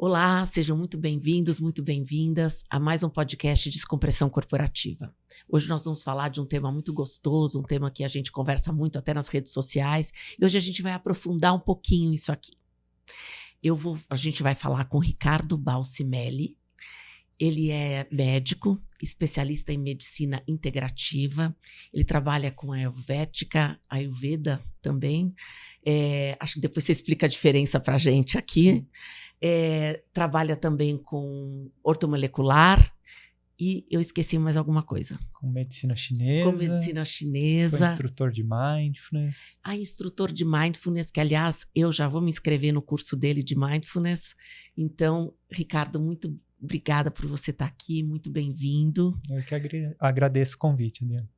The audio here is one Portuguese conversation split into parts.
Olá, sejam muito bem-vindos, muito bem-vindas a mais um podcast Descompressão Corporativa. Hoje nós vamos falar de um tema muito gostoso, um tema que a gente conversa muito até nas redes sociais, e hoje a gente vai aprofundar um pouquinho isso aqui. A gente vai falar com Ricardo Balsimelli. Ele é médico, especialista em medicina integrativa. Ele trabalha com a Ayurvédica, Ayurveda também. Acho que depois você explica a diferença para a gente aqui. Trabalha também com ortomolecular. E eu esqueci mais alguma coisa. Com medicina chinesa. Com medicina chinesa. Sou instrutor de Mindfulness. Instrutor de Mindfulness, que aliás, eu já vou me inscrever no curso dele de Mindfulness. Então, Ricardo, muito obrigada por você estar aqui, muito bem-vindo. Eu que agradeço o convite, Adriana.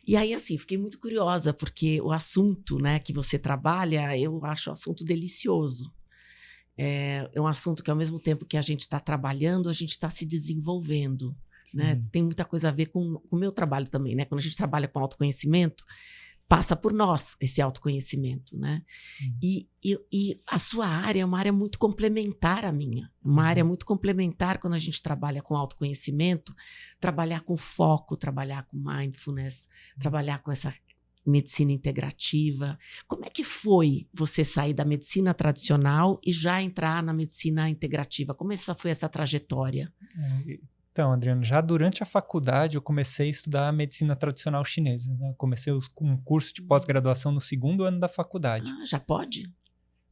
E aí, assim, fiquei muito curiosa, porque o assunto, né, que você trabalha, eu acho um assunto delicioso. É um assunto que, ao mesmo tempo que a gente está trabalhando, a gente está se desenvolvendo. Né? Tem muita coisa a ver com o meu trabalho também, né? Quando a gente trabalha com autoconhecimento, passa por nós esse autoconhecimento, né? E a sua área é uma área muito complementar à minha. Uma área muito complementar quando a gente trabalha com autoconhecimento, trabalhar com foco, trabalhar com mindfulness, trabalhar com essa medicina integrativa. Como é que foi você sair da medicina tradicional e já entrar na medicina integrativa? Como foi essa trajetória? Então, Adriano, já durante a faculdade eu comecei a estudar medicina tradicional chinesa. Né? Eu comecei um curso de pós-graduação no segundo ano da faculdade. Já pode?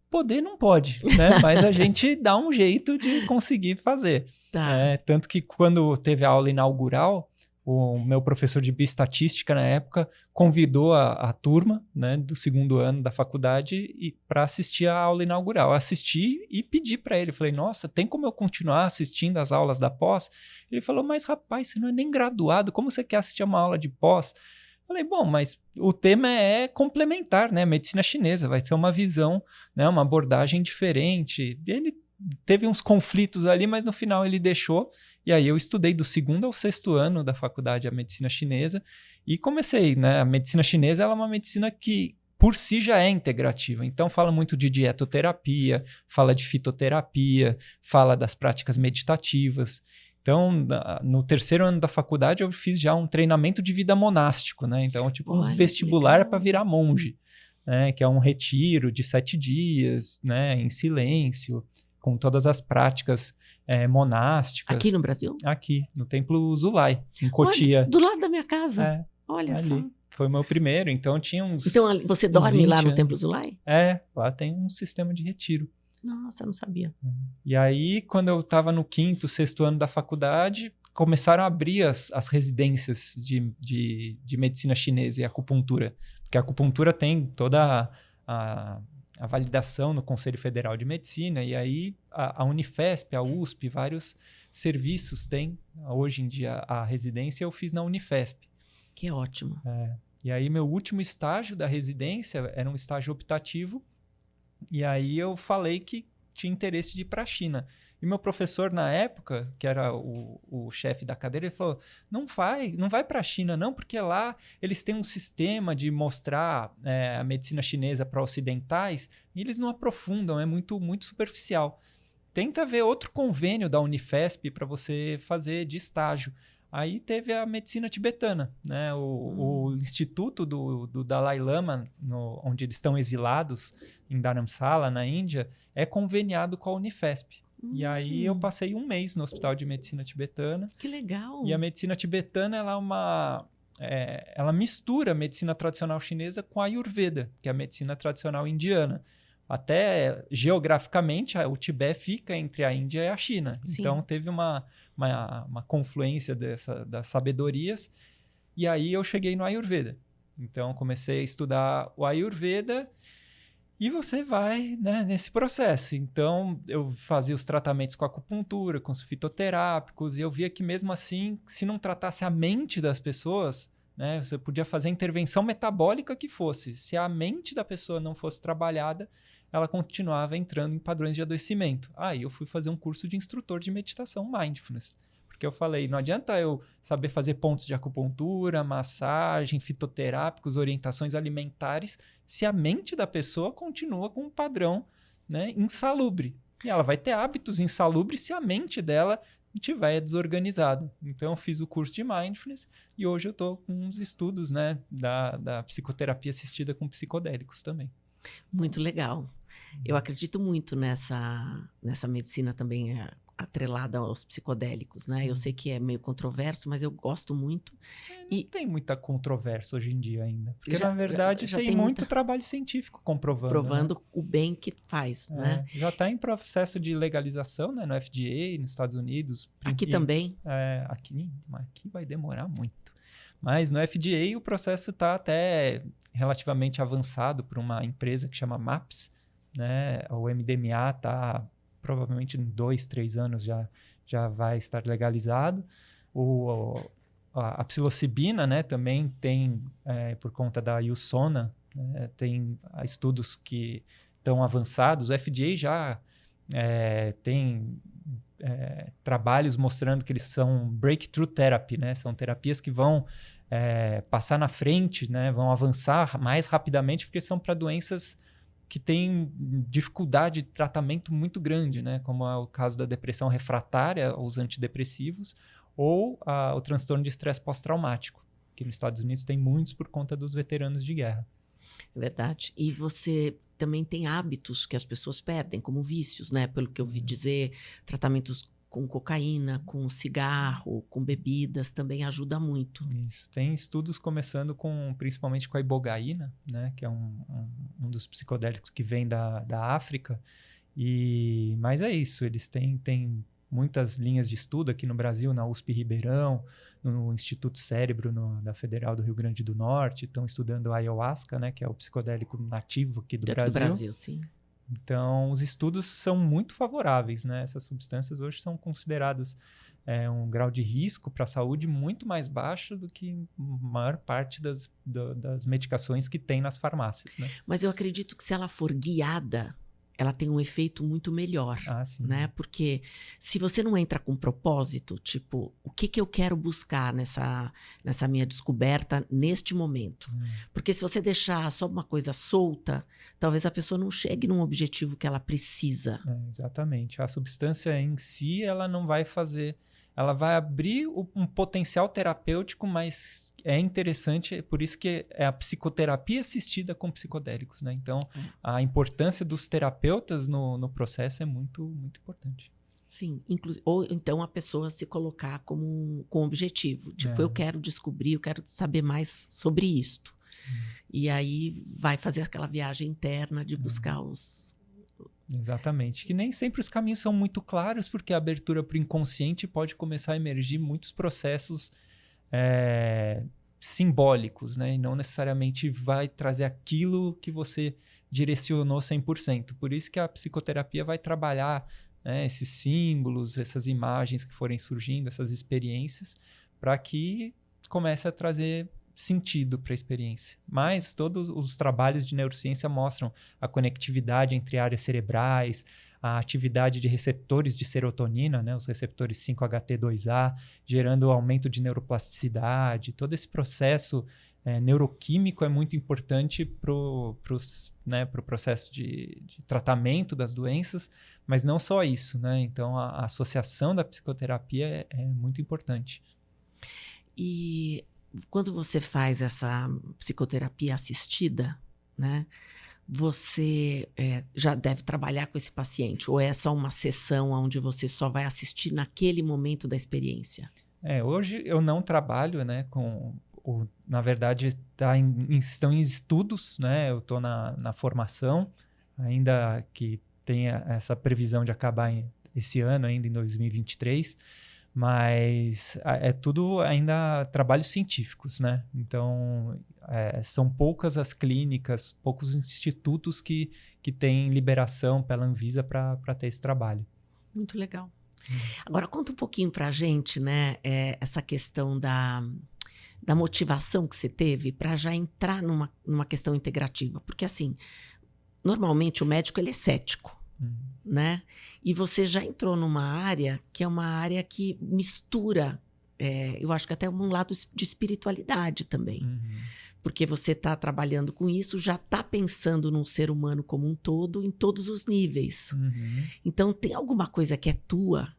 Poder não pode, né? Mas a gente dá um jeito de conseguir fazer. Tá. Tanto que quando teve a aula inaugural, o meu professor de bioestatística na época convidou a turma, né, do segundo ano da faculdade para assistir a aula inaugural. Eu assisti e pedi para ele. Falei, nossa, tem como eu continuar assistindo as aulas da pós? Ele falou, mas rapaz, você não é nem graduado, como você quer assistir uma aula de pós? Falei, bom, mas o tema é complementar, né? Medicina chinesa, vai ser uma visão, né, uma abordagem diferente. Ele teve uns conflitos ali, mas no final ele deixou. E aí eu estudei do segundo ao sexto ano da faculdade a medicina chinesa e comecei, né? A medicina chinesa ela é uma medicina que por si já é integrativa. Então fala muito de dietoterapia, fala de fitoterapia, fala das práticas meditativas. Então, no terceiro ano da faculdade eu fiz já um treinamento de vida monástico, né? Então, tipo, um vestibular para virar monge, né? Que é um retiro de 7 dias, né? Em silêncio, com todas as práticas monásticas. Aqui no Brasil? Aqui, no Templo Zulai, em Cotia. Do lado da minha casa. Olha ali. Só. Foi o meu primeiro, então tinha uns. Então você dorme lá no Templo Zulai? Lá tem um sistema de retiro. Nossa, eu não sabia. E aí, quando eu estava no quinto, sexto ano da faculdade, começaram a abrir as residências de medicina chinesa e acupuntura. Porque a acupuntura tem toda a validação no Conselho Federal de Medicina, e aí a Unifesp, a USP, vários serviços têm. Hoje em dia, a residência eu fiz na Unifesp. Que ótimo. E aí, meu último estágio da residência era um estágio optativo, e aí eu falei que tinha interesse de ir para a China. E meu professor, na época, que era o chefe da cadeira, ele falou, não vai para a China não, porque lá eles têm um sistema de mostrar a medicina chinesa para ocidentais e eles não aprofundam, é muito, muito superficial. Tenta ver outro convênio da Unifesp para você fazer de estágio. Aí teve a medicina tibetana, né? O instituto do Dalai Lama, onde eles estão exilados, em Dharamsala, na Índia, é conveniado com a Unifesp. E aí eu passei um mês no Hospital de Medicina Tibetana. Que legal! E a medicina tibetana ela mistura a medicina tradicional chinesa com a Ayurveda, que é a medicina tradicional indiana. Até geograficamente, o Tibete fica entre a Índia e a China. Sim. Então teve uma confluência das sabedorias. E aí eu cheguei no Ayurveda. Então comecei a estudar o Ayurveda. E você vai, né, nesse processo. Então, eu fazia os tratamentos com acupuntura, com os fitoterápicos, e eu via que mesmo assim, se não tratasse a mente das pessoas, né, você podia fazer a intervenção metabólica que fosse. Se a mente da pessoa não fosse trabalhada, ela continuava entrando em padrões de adoecimento. Aí eu fui fazer um curso de instrutor de meditação Mindfulness. Porque eu falei, não adianta eu saber fazer pontos de acupuntura, massagem, fitoterápicos, orientações alimentares, se a mente da pessoa continua com um padrão, né, insalubre. E ela vai ter hábitos insalubres se a mente dela estiver desorganizada. Então, eu fiz o curso de Mindfulness e hoje eu estou com uns estudos, né, da psicoterapia assistida com psicodélicos também. Muito legal. Eu acredito muito nessa medicina também atrelada aos psicodélicos, né? Sim. Eu sei que é meio controverso, mas eu gosto muito. Não tem muita controvérsia hoje em dia ainda. Porque, Já- na verdade, já tem tem muito muita- trabalho científico comprovando. Provando o bem que faz, né? Já está em processo de legalização, né, no FDA, nos Estados Unidos. Aqui também. Aqui vai demorar muito. Mas no FDA o processo está até relativamente avançado por uma empresa que chama MAPS, né? O MDMA está provavelmente em 2, 3 anos já vai estar legalizado. A psilocibina, né, também tem, por conta da USONA, né, tem estudos que estão avançados. O FDA já tem trabalhos mostrando que eles são breakthrough therapy, né? São terapias que vão passar na frente, né? Vão avançar mais rapidamente porque são para doenças que têm dificuldade de tratamento muito grande, né? Como é o caso da depressão refratária aos antidepressivos ou o transtorno de estresse pós-traumático, que nos Estados Unidos tem muitos por conta dos veteranos de guerra. É verdade. E você também tem hábitos que as pessoas perdem, como vícios, né? Pelo que eu ouvi dizer, tratamentos com cocaína, com cigarro, com bebidas, também ajuda muito. Isso. Tem estudos começando principalmente com a ibogaína, né? Que é um dos psicodélicos que vem da África. Mas é isso, eles têm muitas linhas de estudo aqui no Brasil, na USP Ribeirão, no Instituto Cérebro da Federal do Rio Grande do Norte, estão estudando a ayahuasca, né, que é o psicodélico nativo aqui do Dentro Brasil. do Brasil, sim. Então, os estudos são muito favoráveis, né? Essas substâncias hoje são consideradas um grau de risco para a saúde muito mais baixo do que a maior parte das medicações que tem nas farmácias, né? Mas eu acredito que se ela for guiada, ela tem um efeito muito melhor, Sim. né? Porque se você não entra com propósito, tipo, o que eu quero buscar nessa minha descoberta neste momento? Porque se você deixar só uma coisa solta, talvez a pessoa não chegue num objetivo que ela precisa. Exatamente. A substância em si, ela não vai fazer... Ela vai abrir um potencial terapêutico, mas é interessante, por isso que é a psicoterapia assistida com psicodélicos, né? Então, a importância dos terapeutas no processo é muito, muito importante. Sim, ou então a pessoa se colocar com objetivo. Tipo, eu quero descobrir, eu quero saber mais sobre isto. E aí vai fazer aquela viagem interna de buscar os... Exatamente. Que nem sempre os caminhos são muito claros, porque a abertura para o inconsciente pode começar a emergir muitos processos simbólicos, né? E não necessariamente vai trazer aquilo que você direcionou 100%. Por isso que a psicoterapia vai trabalhar, né, esses símbolos, essas imagens que forem surgindo, essas experiências, para que comece a trazer sentido para a experiência. Mas todos os trabalhos de neurociência mostram a conectividade entre áreas cerebrais, a atividade de receptores de serotonina, né, os receptores 5-HT2A, gerando aumento de neuroplasticidade. Todo esse processo neuroquímico é muito importante para o processo de tratamento das doenças, mas não só isso, né? Então, a associação da psicoterapia é muito importante. E quando você faz essa psicoterapia assistida, né, você já deve trabalhar com esse paciente? Ou é só uma sessão onde você só vai assistir naquele momento da experiência? Hoje eu não trabalho, né, na verdade estão em estudos, né, eu estou na formação, ainda que tenha essa previsão de acabar esse ano, ainda em 2023, mas é tudo ainda trabalhos científicos, né? Então, são poucas as clínicas, poucos institutos que têm liberação pela Anvisa para ter esse trabalho. Muito legal. Agora, conta um pouquinho para a gente, né, essa questão da motivação que você teve para já entrar numa questão integrativa. Porque, assim, normalmente o médico ele é cético. Né? E você já entrou numa área que é uma área que mistura, eu acho que até um lado de espiritualidade também. porque você está trabalhando com isso, já está pensando num ser humano como um todo, em todos os níveis. Então, tem alguma coisa que é tua,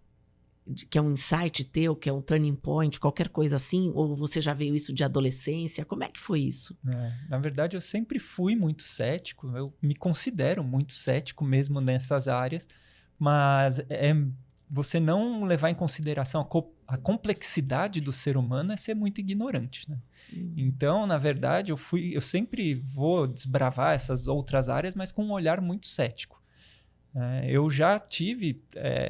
que é um insight teu, que é um turning point, qualquer coisa assim? Ou você já veio isso de adolescência? Como é que foi isso? Na verdade, eu sempre fui muito cético. Eu me considero muito cético mesmo nessas áreas. Mas você não levar em consideração a complexidade do ser humano é ser muito ignorante, né? Então, na verdade, eu sempre vou desbravar essas outras áreas, mas com um olhar muito cético. Eu já tive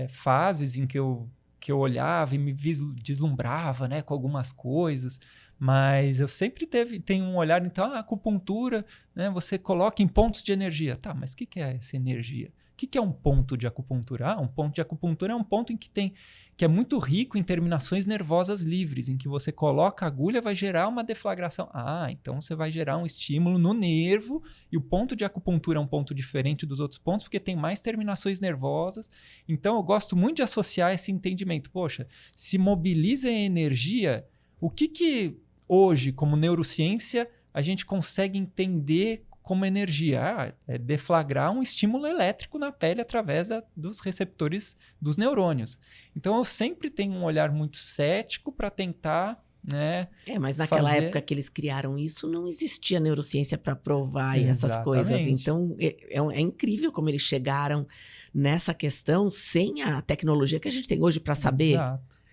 fases em que eu olhava e me deslumbrava, né, com algumas coisas, mas eu sempre tenho um olhar, então, a acupuntura, né, você coloca em pontos de energia. Tá, mas o que é essa energia? O que é um ponto de acupuntura? Um ponto de acupuntura é um ponto que é muito rico em terminações nervosas livres, em que você coloca a agulha, vai gerar uma deflagração. Então você vai gerar um estímulo no nervo, e o ponto de acupuntura é um ponto diferente dos outros pontos, porque tem mais terminações nervosas. Então eu gosto muito de associar esse entendimento. Poxa, se mobiliza a energia, o que hoje, como neurociência, a gente consegue entender como energia? É deflagrar um estímulo elétrico na pele através dos receptores dos neurônios. Então, eu sempre tenho um olhar muito cético para tentar, né, mas naquela época que eles criaram isso, não existia neurociência para provar essas coisas. Então, é incrível como eles chegaram nessa questão sem a tecnologia que a gente tem hoje para saber.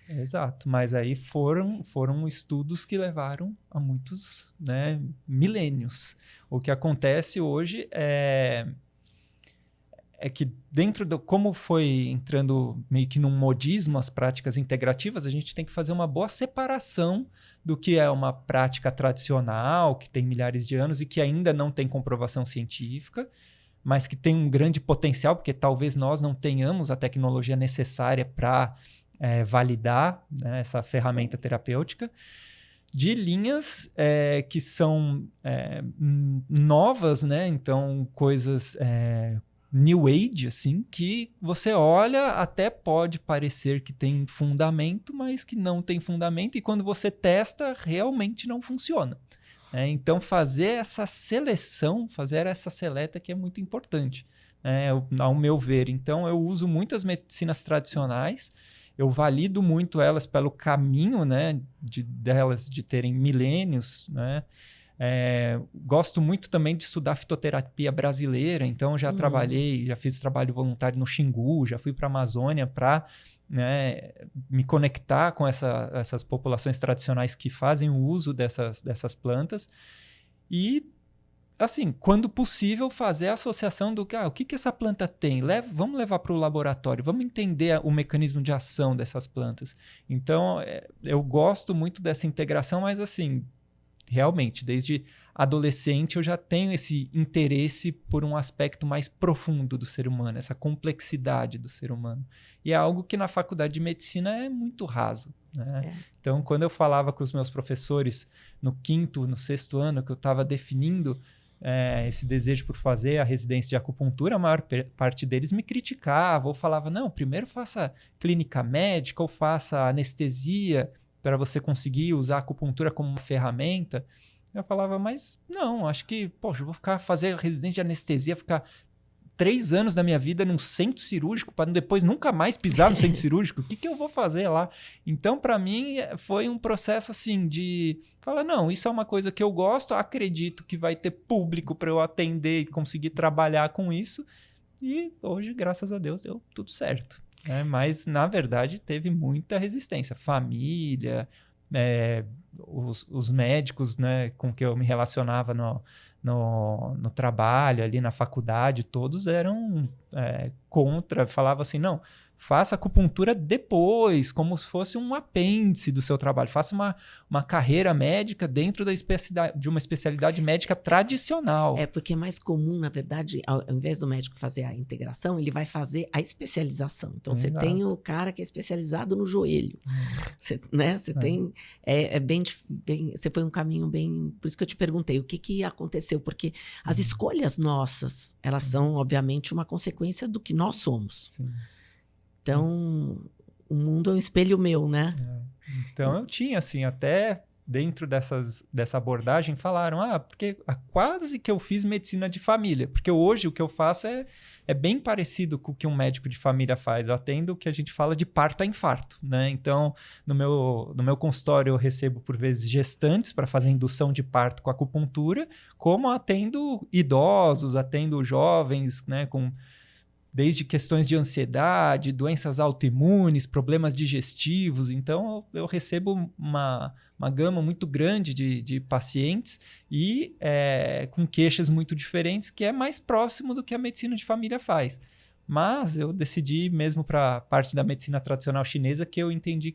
Exato, mas aí foram estudos que levaram a muitos, né, milênios. O que acontece hoje é que como foi entrando meio que num modismo as práticas integrativas, a gente tem que fazer uma boa separação do que é uma prática tradicional, que tem milhares de anos e que ainda não tem comprovação científica, mas que tem um grande potencial, porque talvez nós não tenhamos a tecnologia necessária para validar, né, essa ferramenta terapêutica, de linhas que são novas, né? Então, coisas New Age, assim, que você olha, até pode parecer que tem fundamento, mas que não tem fundamento, e quando você testa, realmente não funciona. Então, fazer essa seleção, fazer essa seleta que é muito importante, ao meu ver. Então, eu uso muito as medicinas tradicionais, eu valido muito elas pelo caminho, né, delas de terem milênios, né? Gosto muito também de estudar fitoterapia brasileira, então já fiz trabalho voluntário no Xingu, já fui para a Amazônia para, né, me conectar com essas populações tradicionais que fazem o uso dessas plantas e, assim, quando possível, fazer a associação do o que essa planta tem. Vamos levar para o laboratório, vamos entender o mecanismo de ação dessas plantas. Então, eu gosto muito dessa integração, mas, assim, realmente, desde adolescente eu já tenho esse interesse por um aspecto mais profundo do ser humano, essa complexidade do ser humano. E é algo que na faculdade de medicina é muito raso, né? Então, quando eu falava com os meus professores no 5º, no 6º ano, que eu estava definindo esse desejo por fazer a residência de acupuntura, a maior parte deles me criticava ou falava, não, primeiro faça clínica médica ou faça anestesia para você conseguir usar a acupuntura como uma ferramenta. Eu falava, mas não, acho que, poxa, eu vou fazer residência de anestesia, ficar 3 anos da minha vida num centro cirúrgico para depois nunca mais pisar no centro cirúrgico. O que eu vou fazer lá? Então, para mim, foi um processo assim de falar, não, isso é uma coisa que eu gosto, acredito que vai ter público para eu atender e conseguir trabalhar com isso. E hoje, graças a Deus, deu tudo certo. Mas, na verdade, teve muita resistência. Família, os médicos, né, com que eu me relacionava no trabalho, ali na faculdade, todos eram contra, falavam assim, não, faça acupuntura depois, como se fosse um apêndice do seu trabalho. Faça uma carreira médica dentro de uma especialidade médica tradicional. Porque é mais comum, na verdade, ao invés do médico fazer a integração, ele vai fazer a especialização. Então, você tem o cara que é especializado no joelho. Você tem... você foi um caminho bem... Por isso que eu te perguntei, o que aconteceu? Porque as escolhas nossas, elas são, obviamente, uma consequência do que nós somos. Sim. Então, o mundo é um espelho meu, né? Então, eu tinha, assim, até dentro dessa abordagem, falaram, porque quase que eu fiz medicina de família, porque hoje o que eu faço é bem parecido com o que um médico de família faz. Eu atendo o que a gente fala de parto a infarto, né? Então, no meu consultório eu recebo, por vezes, gestantes para fazer indução de parto com acupuntura, como atendo idosos, atendo jovens, né, desde questões de ansiedade, doenças autoimunes, problemas digestivos. Então, eu recebo uma gama muito grande de pacientes e com queixas muito diferentes, que é mais próximo do que a medicina de família faz. Mas eu decidi, mesmo para a parte da medicina tradicional chinesa, que eu entendia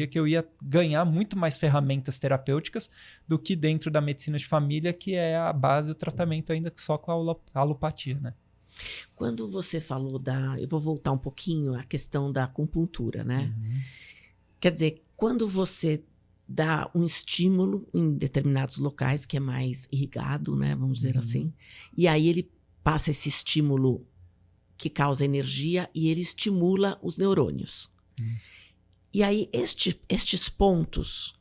que eu ia ganhar muito mais ferramentas terapêuticas do que dentro da medicina de família, que é a base do tratamento ainda só com a alopatia, né? Quando você falou eu vou voltar um pouquinho à questão da acupuntura, né? Uhum. Quer dizer, quando você dá um estímulo em determinados locais que é mais irrigado, né? Vamos dizer assim. E aí ele passa esse estímulo que causa energia e ele estimula os neurônios. E aí estes pontos,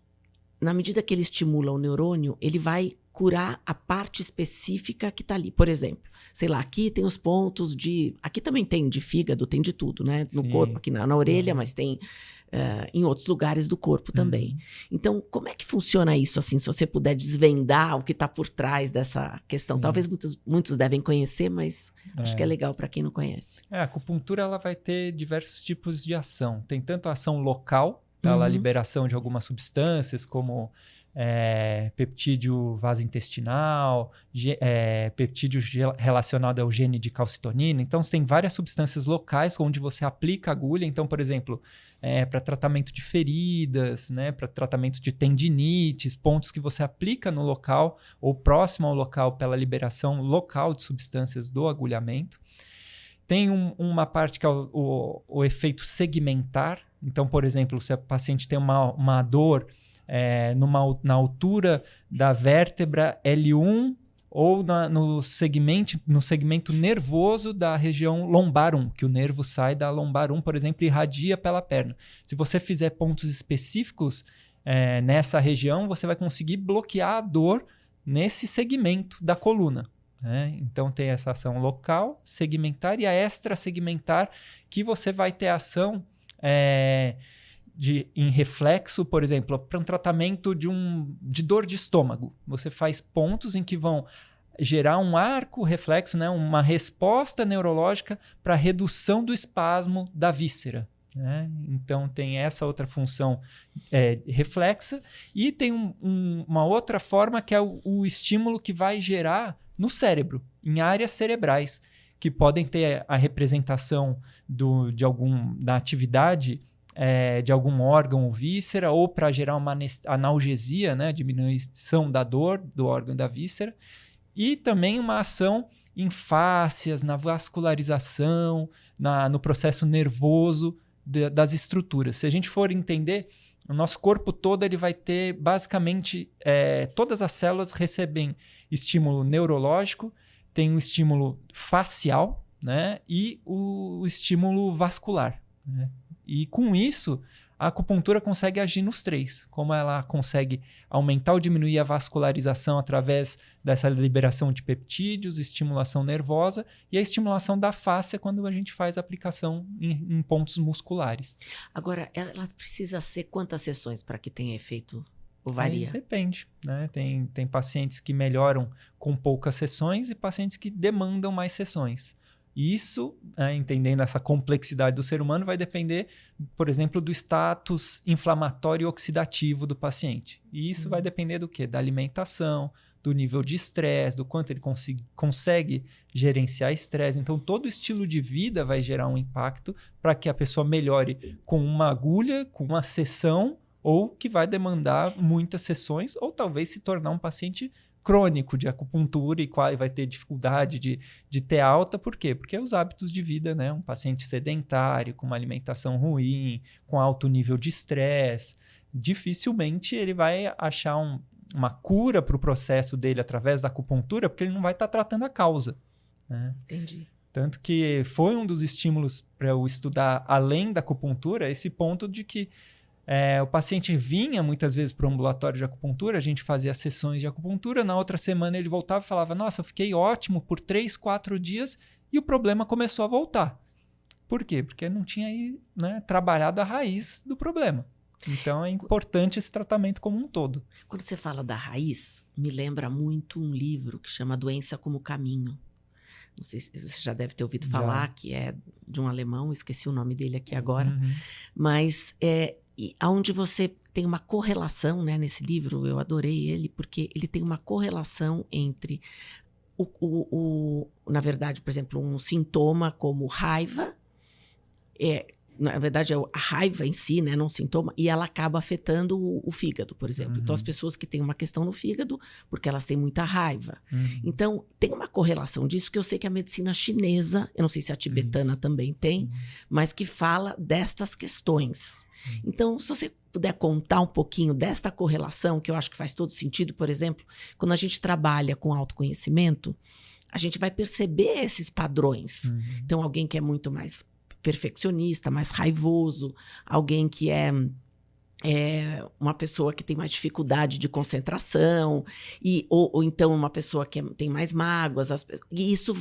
na medida que ele estimula o neurônio, ele vai curar a parte específica que está ali. Por exemplo, sei lá, aqui tem os pontos aqui também tem de fígado, tem de tudo, né? No corpo, aqui na orelha, mas tem em outros lugares do corpo também. Então, como é que funciona isso, assim, se você puder desvendar o que está por trás dessa questão? Talvez muitos devem conhecer, mas acho que é legal para quem não conhece. A acupuntura ela vai ter diversos tipos de ação. Tem tanto a ação local, pela liberação de algumas substâncias, como peptídeo vasointestinal, peptídeo relacionado ao gene de calcitonina. Então, você tem várias substâncias locais onde você aplica a agulha. Então, por exemplo, para tratamento de feridas, né, para tratamento de tendinites, pontos que você aplica no local ou próximo ao local pela liberação local de substâncias do agulhamento. Tem uma parte que é o efeito segmentar. Então, por exemplo, se a paciente tem uma dor na altura da vértebra L1 ou no segmento nervoso da região lombar 1, que o nervo sai da lombar 1, por exemplo, e irradia pela perna. Se você fizer pontos específicos nessa região, você vai conseguir bloquear a dor nesse segmento da coluna. Então tem essa ação local, segmentar, e a extra-segmentar, que você vai ter ação em reflexo, por exemplo, para um tratamento de dor de estômago. Você faz pontos em que vão gerar um arco reflexo, né, uma resposta neurológica para a redução do espasmo da víscera. Então tem essa outra função reflexa, e tem uma outra forma que é o estímulo que vai gerar no cérebro, em áreas cerebrais, que podem ter a representação da atividade de algum órgão ou víscera, ou para gerar uma analgesia, né, diminuição da dor do órgão da víscera, e também uma ação em fáscias, na vascularização, no processo nervoso das estruturas. Se a gente for entender, o nosso corpo todo ele vai ter, basicamente, todas as células recebem estímulo neurológico, tem um estímulo facial, né, e o estímulo vascular, né? E com isso, a acupuntura consegue agir nos três. Como ela consegue aumentar ou diminuir a vascularização através dessa liberação de peptídeos, estimulação nervosa, e a estimulação da fáscia quando a gente faz a aplicação em pontos musculares. Agora, ela precisa ser quantas sessões para que tenha efeito? Ou varia? Aí depende, né? Tem pacientes que melhoram com poucas sessões e pacientes que demandam mais sessões. Isso, entendendo essa complexidade do ser humano, vai depender, por exemplo, do status inflamatório e oxidativo do paciente. E isso vai depender do quê? Da alimentação, do nível de estresse, do quanto ele consegue gerenciar estresse. Então, todo estilo de vida vai gerar um impacto para que a pessoa melhore com uma agulha, com uma sessão, ou que vai demandar muitas sessões, ou talvez se tornar um paciente crônico de acupuntura e vai ter dificuldade de ter alta. Por quê? Porque os hábitos de vida, né? Um paciente sedentário, com uma alimentação ruim, com alto nível de estresse, dificilmente ele vai achar uma cura para o processo dele através da acupuntura, porque ele não vai estar tratando a causa, né? Entendi. Tanto que foi um dos estímulos para eu estudar, além da acupuntura, esse ponto de que O paciente vinha muitas vezes para o ambulatório de acupuntura, a gente fazia sessões de acupuntura, na outra semana ele voltava e falava, nossa, eu fiquei ótimo por 3, 4 dias e o problema começou a voltar. Por quê? Porque não tinha aí, né, trabalhado a raiz do problema. Então é importante esse tratamento como um todo. Quando você fala da raiz, me lembra muito um livro que chama Doença como Caminho. Não sei se você já deve ter ouvido falar, que é de um alemão, esqueci o nome dele aqui agora, mas onde você tem uma correlação, né, nesse livro, eu adorei ele, porque ele tem uma correlação entre, na verdade, por exemplo, um sintoma como raiva, na verdade é a raiva em si, né, não sintoma, e ela acaba afetando o fígado, por exemplo. Então as pessoas que têm uma questão no fígado, porque elas têm muita raiva. Então tem uma correlação disso que eu sei que a medicina chinesa, eu não sei se a tibetana também tem, mas que fala destas questões. Então, se você puder contar um pouquinho desta correlação, que eu acho que faz todo sentido, por exemplo, quando a gente trabalha com autoconhecimento, a gente vai perceber esses padrões. Então, alguém que é muito mais perfeccionista, mais raivoso, alguém que é uma pessoa que tem mais dificuldade de concentração, ou então uma pessoa que tem mais mágoas. E isso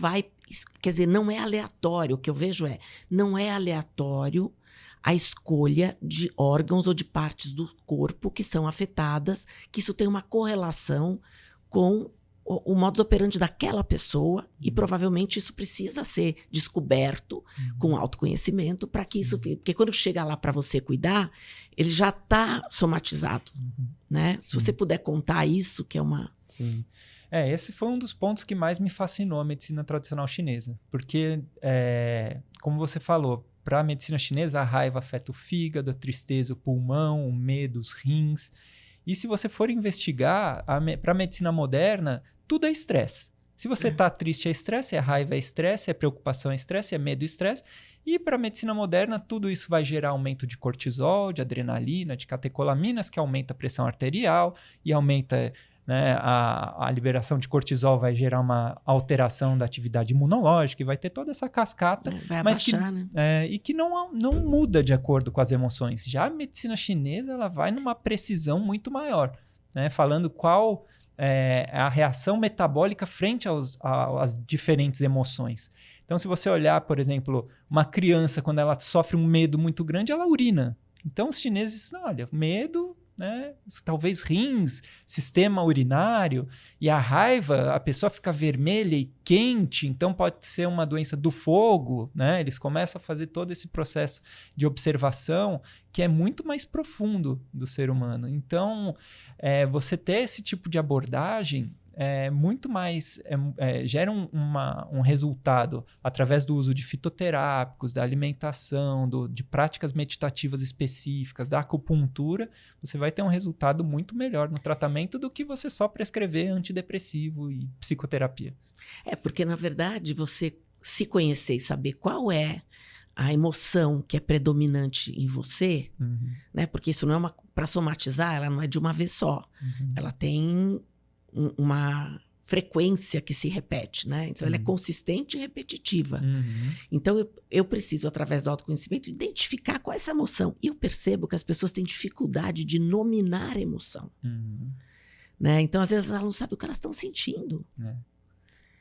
quer dizer, não é aleatório. O que eu vejo não é aleatório a escolha de órgãos ou de partes do corpo que são afetadas, que isso tem uma correlação com o modus operandi daquela pessoa e provavelmente isso precisa ser descoberto com autoconhecimento para que isso fique. Porque quando chega lá para você cuidar, ele já está somatizado, né? Se você puder contar isso, que é uma... Sim. Esse foi um dos pontos que mais me fascinou a medicina tradicional chinesa, porque, como você falou, para a medicina chinesa, a raiva afeta o fígado, a tristeza, o pulmão, o medo, os rins. E se você for investigar, para a medicina moderna, tudo é estresse. Se você está triste, é estresse, raiva é estresse, preocupação é estresse, medo é estresse. E para a medicina moderna, tudo isso vai gerar aumento de cortisol, de adrenalina, de catecolaminas, que aumenta a pressão arterial e aumenta... né, a liberação de cortisol vai gerar uma alteração da atividade imunológica e vai ter toda essa cascata, vai mas abaixar, e que não muda de acordo com as emoções. Já a medicina chinesa ela vai numa precisão muito maior, né, falando qual é a reação metabólica frente às diferentes emoções. Então, se você olhar, por exemplo, uma criança, quando ela sofre um medo muito grande, ela urina. Então, os chineses, olha, medo... né? Talvez rins, sistema urinário, e a raiva, a pessoa fica vermelha e quente, então pode ser uma doença do fogo, né? Eles começam a fazer todo esse processo de observação que é muito mais profundo do ser humano. Então, você ter esse tipo de abordagem muito mais gera um resultado através do uso de fitoterápicos, da alimentação, de práticas meditativas específicas, da acupuntura. Você vai ter um resultado muito melhor no tratamento do que você só prescrever antidepressivo e psicoterapia. Porque na verdade você se conhecer e saber qual é a emoção que é predominante em você, né? Porque isso não é para somatizar, ela não é de uma vez só. Ela tem uma frequência que se repete, né? Então, ela é consistente e repetitiva. Então, eu preciso, através do autoconhecimento, identificar qual é essa emoção. E eu percebo que as pessoas têm dificuldade de nominar a emoção. Né? Então, às vezes, elas não sabem o que elas estão sentindo.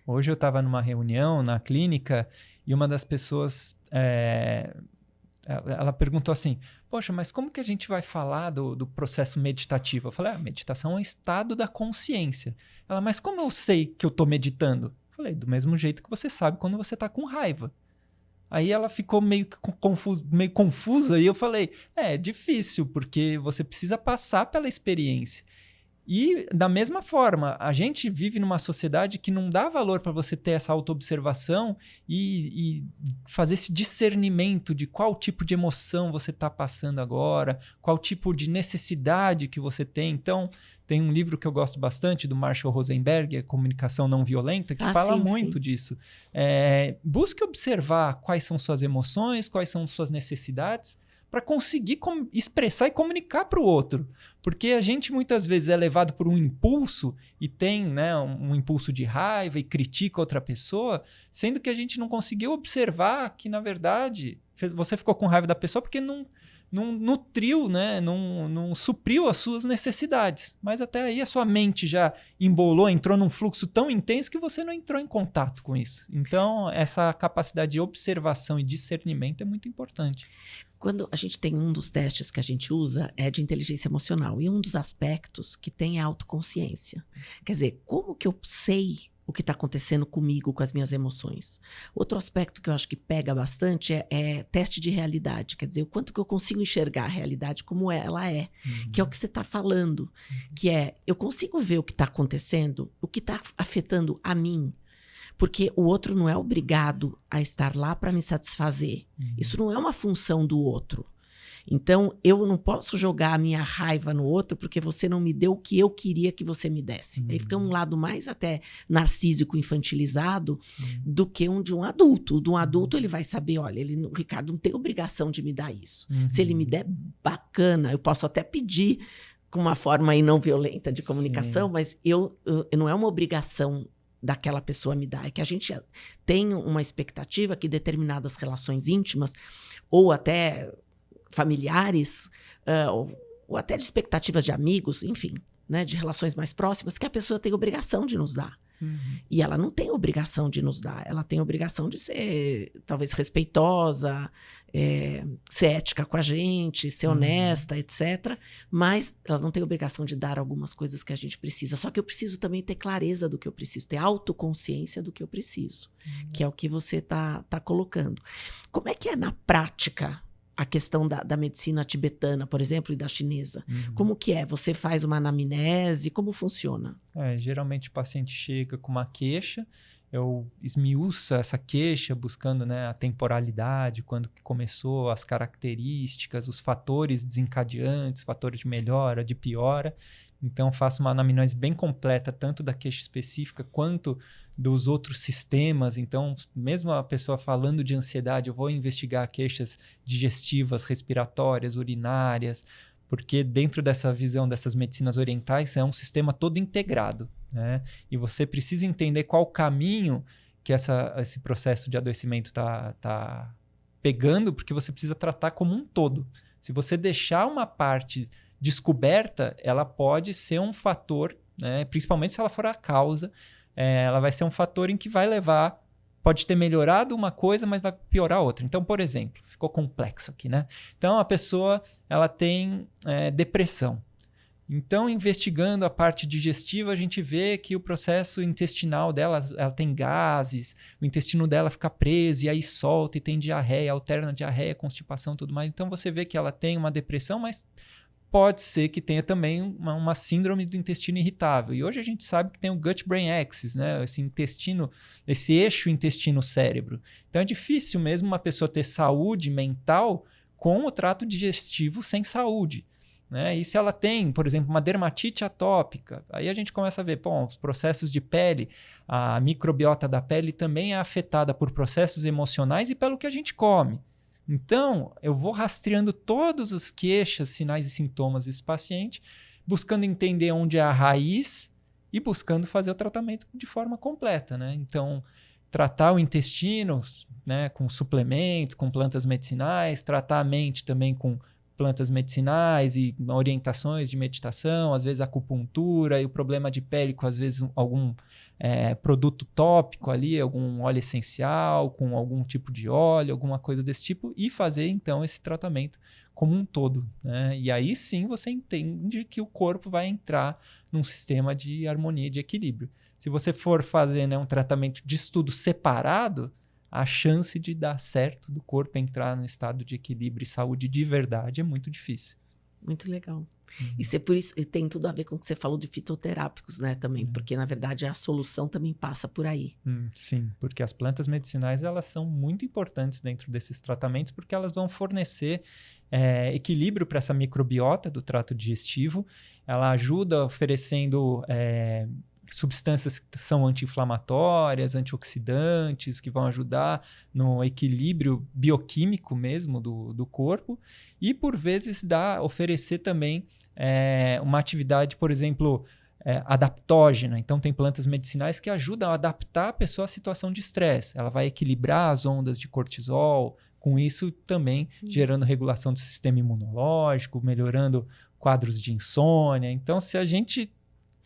Hoje eu estava numa reunião na clínica e uma das pessoas... ela perguntou assim, poxa, mas como que a gente vai falar do processo meditativo? Eu falei, a meditação é um estado da consciência. Ela, mas como eu sei que eu estou meditando? Eu falei, do mesmo jeito que você sabe quando você está com raiva. Aí ela ficou meio confusa e eu falei, é difícil, porque você precisa passar pela experiência. E, da mesma forma, a gente vive numa sociedade que não dá valor para você ter essa autoobservação e fazer esse discernimento de qual tipo de emoção você está passando agora, qual tipo de necessidade que você tem. Então, tem um livro que eu gosto bastante, do Marshall Rosenberg, Comunicação Não Violenta, que fala muito disso. Busque observar quais são suas emoções, quais são suas necessidades, para conseguir expressar e comunicar para o outro. Porque a gente muitas vezes é levado por um impulso e tem, né, um impulso de raiva e critica outra pessoa, sendo que a gente não conseguiu observar que, na verdade, você ficou com raiva da pessoa porque não nutriu, né? Não supriu as suas necessidades. Mas até aí a sua mente já embolou, entrou num fluxo tão intenso que você não entrou em contato com isso. Então, essa capacidade de observação e discernimento é muito importante. Quando a gente tem um dos testes que a gente usa é de inteligência emocional. E um dos aspectos que tem é a autoconsciência. Quer dizer, como que eu sei o que está acontecendo comigo, com as minhas emoções? Outro aspecto que eu acho que pega bastante é teste de realidade. Quer dizer, o quanto que eu consigo enxergar a realidade como ela é. Que é o que você está falando. Que é, eu consigo ver o que está acontecendo, o que está afetando a mim. Porque o outro não é obrigado a estar lá para me satisfazer. Isso não é uma função do outro. Então, eu não posso jogar a minha raiva no outro porque você não me deu o que eu queria que você me desse. Aí fica um lado mais até narcísico, infantilizado, do que um de um adulto. De um adulto, ele vai saber, olha, o Ricardo não tem obrigação de me dar isso. Se ele me der, bacana, eu posso até pedir com uma forma aí não violenta de comunicação, mas eu não é uma obrigação daquela pessoa me dar. É que a gente tem uma expectativa que determinadas relações íntimas, ou até familiares, ou até de expectativas de amigos, enfim, né, de relações mais próximas, que a pessoa tem obrigação de nos dar. E ela não tem obrigação de nos dar. Ela tem obrigação de ser, talvez, respeitosa, ser ética com a gente, ser honesta, etc. Mas ela não tem obrigação de dar algumas coisas que a gente precisa. Só que eu preciso também ter clareza do que eu preciso, ter autoconsciência do que eu preciso, que é o que você tá colocando. Como é que é na prática a questão da medicina tibetana, por exemplo, e da chinesa? Como que é? Você faz uma anamnese? Como funciona? Geralmente o paciente chega com uma queixa, eu esmiuço essa queixa buscando, né, a temporalidade, quando que começou, as características, os fatores desencadeantes, fatores de melhora, de piora. Então, faço uma anamnese bem completa, tanto da queixa específica quanto dos outros sistemas. Então, mesmo a pessoa falando de ansiedade, eu vou investigar queixas digestivas, respiratórias, urinárias, porque dentro dessa visão dessas medicinas orientais é um sistema todo integrado, né? E você precisa entender qual o caminho que esse processo de adoecimento tá pegando, porque você precisa tratar como um todo. Se você deixar uma parte descoberta, ela pode ser um fator, né, principalmente se ela for a causa, ela vai ser um fator em que vai levar, pode ter melhorado uma coisa, mas vai piorar outra. Então, por exemplo, ficou complexo aqui, né? Então, a pessoa ela tem depressão. Então, investigando a parte digestiva, a gente vê que o processo intestinal dela, ela tem gases, o intestino dela fica preso e aí solta e tem diarreia, alterna diarreia, constipação e tudo mais. Então, você vê que ela tem uma depressão, mas pode ser que tenha também uma síndrome do intestino irritável. E hoje a gente sabe que tem o gut-brain axis, né? Esse eixo intestino-cérebro. Então é difícil mesmo uma pessoa ter saúde mental com o trato digestivo sem saúde, né? E se ela tem, por exemplo, uma dermatite atópica, aí a gente começa a ver, os processos de pele, a microbiota da pele também é afetada por processos emocionais e pelo que a gente come. Então, eu vou rastreando todos os queixas, sinais e sintomas desse paciente, buscando entender onde é a raiz e buscando fazer o tratamento de forma completa, né? Então, tratar o intestino, né, com suplementos, com plantas medicinais, tratar a mente também com plantas medicinais e orientações de meditação, às vezes acupuntura e o problema de pele com, às vezes, algum produto tópico ali, algum óleo essencial, com algum tipo de óleo, alguma coisa desse tipo, e fazer, então, esse tratamento como um todo, né? E aí sim você entende que o corpo vai entrar num sistema de harmonia, de equilíbrio. Se você for fazer, né, um tratamento de estudo separado, a chance de dar certo do corpo entrar no estado de equilíbrio e saúde de verdade é muito difícil. Muito legal. Isso é por isso, e tem tudo a ver com o que você falou de fitoterápicos, né, também, porque na verdade a solução também passa por aí. Sim, porque as plantas medicinais elas são muito importantes dentro desses tratamentos, porque elas vão fornecer equilíbrio para essa microbiota do trato digestivo, ela ajuda oferecendo substâncias que são anti-inflamatórias, antioxidantes, que vão ajudar no equilíbrio bioquímico mesmo do corpo e, por vezes, oferecer também uma atividade, por exemplo, adaptógena. Então, tem plantas medicinais que ajudam a adaptar a pessoa à situação de estresse. Ela vai equilibrar as ondas de cortisol, Com isso também gerando regulação do sistema imunológico, melhorando quadros de insônia. Então, se a gente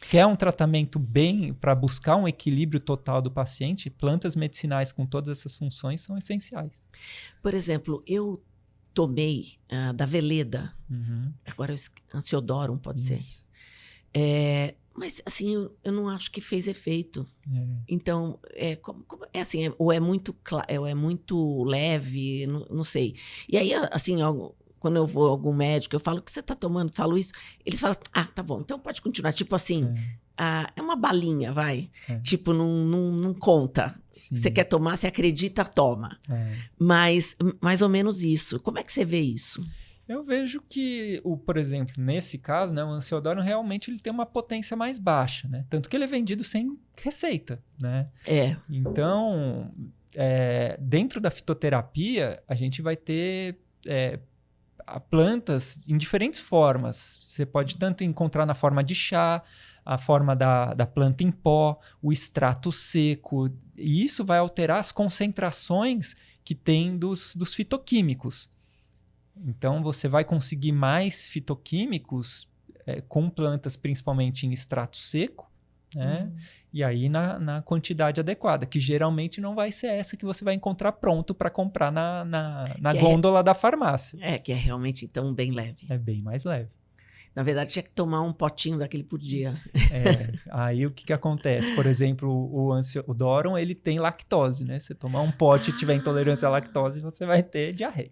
quer um tratamento bem para buscar um equilíbrio total do paciente, plantas medicinais com todas essas funções são essenciais. Por exemplo, eu tomei da Veleda, agora Ansiodorum pode ser. Mas assim, eu não acho que fez efeito. Então, é assim, ou é muito leve, não sei. E aí, assim, quando eu vou a algum médico, eu falo, o que você está tomando? Falo isso. Eles falam, tá bom, então pode continuar. Tipo assim, é uma balinha, vai. Tipo, não conta. Sim. Você quer tomar, você acredita, toma. Mas, mais ou menos isso. Como é que você vê isso? Eu vejo que, por exemplo, nesse caso, né, o Ansiodorum realmente ele tem uma potência mais baixa, né? Tanto que ele é vendido sem receita, né? Então, dentro da fitoterapia, a gente vai ter plantas em diferentes formas. Você pode tanto encontrar na forma de chá, a forma da planta em pó, o extrato seco, e isso vai alterar as concentrações que tem dos fitoquímicos. Então, você vai conseguir mais fitoquímicos com plantas, principalmente em extrato seco, né? E aí na quantidade adequada, que geralmente não vai ser essa que você vai encontrar pronto para comprar na gôndola da farmácia. Que é realmente, então, bem leve. É bem mais leve. Na verdade, tinha que tomar um potinho daquele por dia. Aí o que acontece? Por exemplo, o Dorum, ele tem lactose, né? Você tomar um pote e tiver intolerância à lactose, você vai ter diarreia.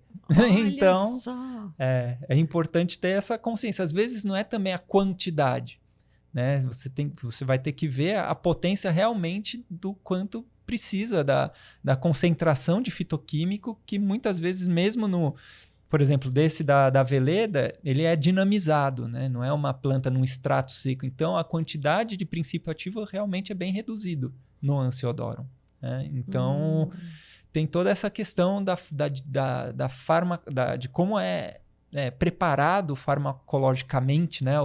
Então, só. É importante ter essa consciência. Às vezes não é também a quantidade, né? Você vai ter que ver a potência realmente do quanto precisa da concentração de fitoquímico, que muitas vezes mesmo por exemplo, desse da Veleda, ele é dinamizado, né? Não é uma planta num extrato seco. Então, a quantidade de princípio ativo realmente é bem reduzido no Ansiodorum, né? Então, tem toda essa questão de como é preparado farmacologicamente, né?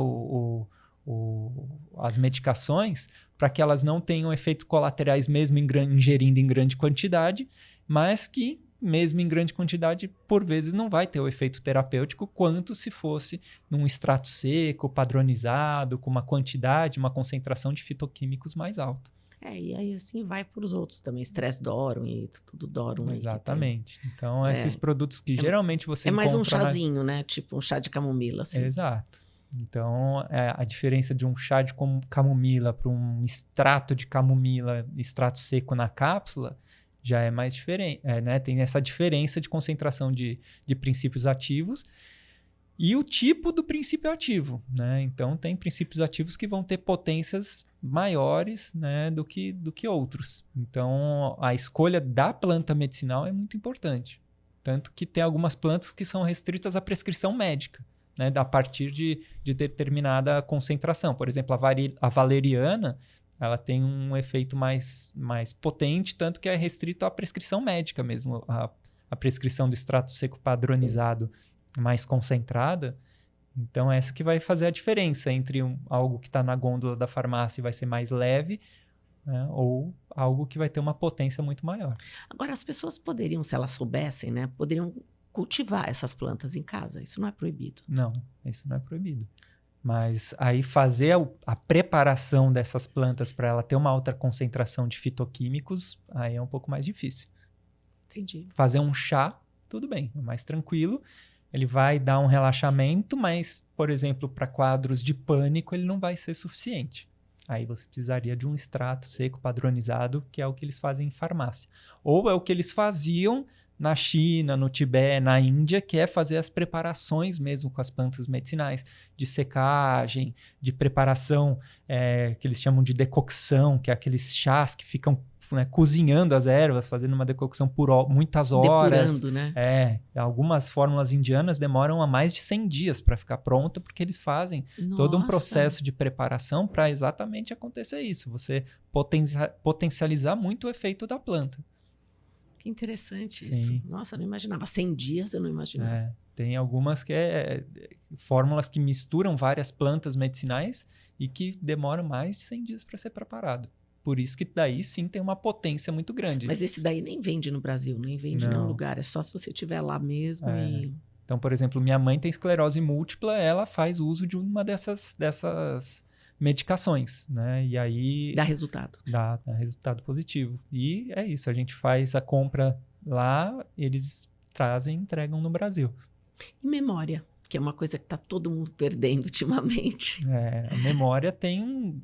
As medicações, para que elas não tenham efeitos colaterais mesmo ingerindo em grande quantidade, mas que mesmo em grande quantidade, por vezes não vai ter o efeito terapêutico quanto se fosse num extrato seco, padronizado, com uma quantidade, uma concentração de fitoquímicos mais alta. E aí assim vai para os outros também, Stress-Dorum e tudo Dorum. Exatamente. Então, esses produtos que geralmente você encontra... É mais um chazinho, né? Tipo um chá de camomila, assim. Exato. Então, a diferença de um chá de camomila para um extrato de camomila, extrato seco na cápsula, já é mais diferente, né? Tem essa diferença de concentração de princípios ativos e o tipo do princípio ativo, né? Então, tem princípios ativos que vão ter potências maiores, né, do que outros. Então, a escolha da planta medicinal é muito importante. Tanto que tem algumas plantas que são restritas à prescrição médica, né, a partir de determinada concentração. Por exemplo, a valeriana, ela tem um efeito mais potente, tanto que é restrito à prescrição médica mesmo. A prescrição do extrato seco padronizado mais concentrada. Então, essa que vai fazer a diferença entre algo que está na gôndola da farmácia e vai ser mais leve, né, ou algo que vai ter uma potência muito maior. Agora, as pessoas poderiam, se elas soubessem, né, poderiam cultivar essas plantas em casa. Isso não é proibido. Não, isso não é proibido. Mas aí fazer a preparação dessas plantas para ela ter uma alta concentração de fitoquímicos, aí é um pouco mais difícil. Entendi. Fazer um chá, tudo bem, é mais tranquilo. Ele vai dar um relaxamento, mas, por exemplo, para quadros de pânico, ele não vai ser suficiente. Aí você precisaria de um extrato seco padronizado, que é o que eles fazem em farmácia. Ou é o que eles faziam na China, no Tibete, na Índia, que é fazer as preparações mesmo com as plantas medicinais, de secagem, de preparação, que eles chamam de decocção, que é aqueles chás que ficam, né, cozinhando as ervas, fazendo uma decocção por muitas horas. Depurando, né? Algumas fórmulas indianas demoram a mais de 100 dias para ficar pronta, porque eles fazem todo um processo de preparação para exatamente acontecer isso, você potencializar muito o efeito da planta. Que interessante Sim. isso. Nossa, eu não imaginava. 100 dias eu não imaginava. Tem algumas que fórmulas que misturam várias plantas medicinais e que demoram mais de 100 dias para ser preparado. Por isso que daí sim tem uma potência muito grande. Mas esse daí nem vende no Brasil, nem vende em nenhum lugar. É só se você estiver lá mesmo e... Então, por exemplo, minha mãe tem esclerose múltipla, ela faz uso de uma dessas medicações, né? E aí... Dá resultado. Dá resultado positivo. E é isso, a gente faz a compra lá, eles trazem e entregam no Brasil. E memória, que é uma coisa que está todo mundo perdendo ultimamente. A memória tem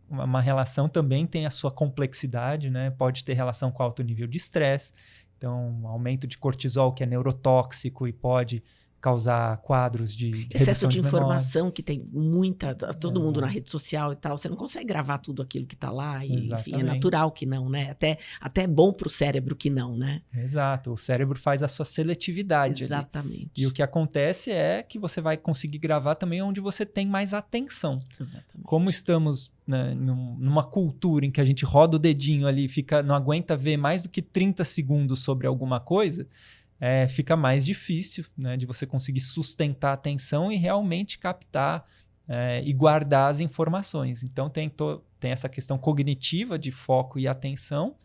uma relação também, tem a sua complexidade, né? Pode ter relação com alto nível de estresse. Então, aumento de cortisol, que é neurotóxico e pode causar quadros de excesso redução de memória. informação, que tem muita, todo mundo na rede social e tal, você não consegue gravar tudo aquilo que está lá, e enfim, é natural que não, né? Até é bom para o cérebro que não, né? Exato, o cérebro faz a sua seletividade. Exatamente. Ali. E o que acontece é que você vai conseguir gravar também onde você tem mais atenção. Exatamente. Como estamos, né, numa cultura em que a gente roda o dedinho ali e não aguenta ver mais do que 30 segundos sobre alguma coisa, fica mais difícil, né, de você conseguir sustentar a atenção e realmente captar e guardar as informações. Então tem essa questão cognitiva de foco e atenção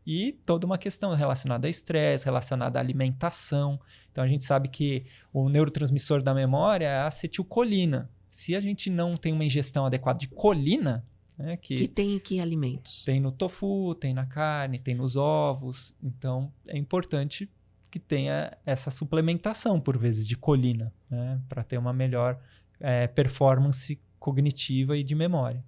e toda uma questão relacionada a estresse, relacionada à alimentação. Então a gente sabe que o neurotransmissor da memória é a acetilcolina. Se a gente não tem uma ingestão adequada de colina, que tem em que alimentos? Tem no tofu, tem na carne, tem nos ovos. Então é importante que tenha essa suplementação, por vezes, de colina, né, para ter uma melhor performance cognitiva e de memória.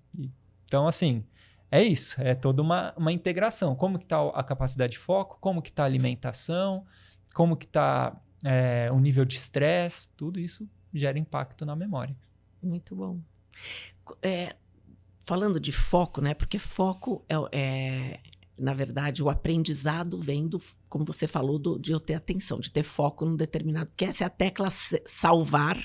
Então, assim, é isso. É toda uma integração. Como que está a capacidade de foco, como que está a alimentação, como que está o nível de estresse, tudo isso gera impacto na memória. Muito bom. Falando de foco, né, porque foco na verdade, o aprendizado vem como você falou, de eu ter atenção, de ter foco num determinado... Que essa é a tecla salvar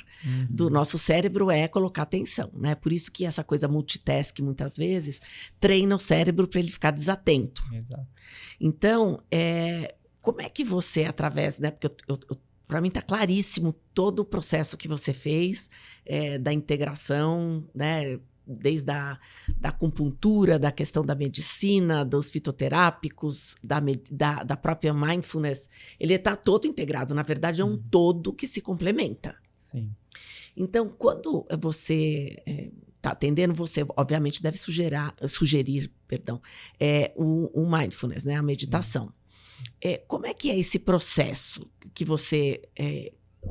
do nosso cérebro, colocar atenção, né? Por isso que essa coisa multitask, muitas vezes, treina o cérebro para ele ficar desatento. Exato. Então, como é que você, através... né? Porque para mim está claríssimo todo o processo que você fez, da integração, né? Desde a acupuntura, da questão da medicina, dos fitoterápicos, da própria mindfulness, ele está todo integrado. Na verdade, é um todo que se complementa. Sim. Então, quando você está atendendo, você, obviamente, deve sugerir o mindfulness, né? A meditação. Como é que é esse processo que você...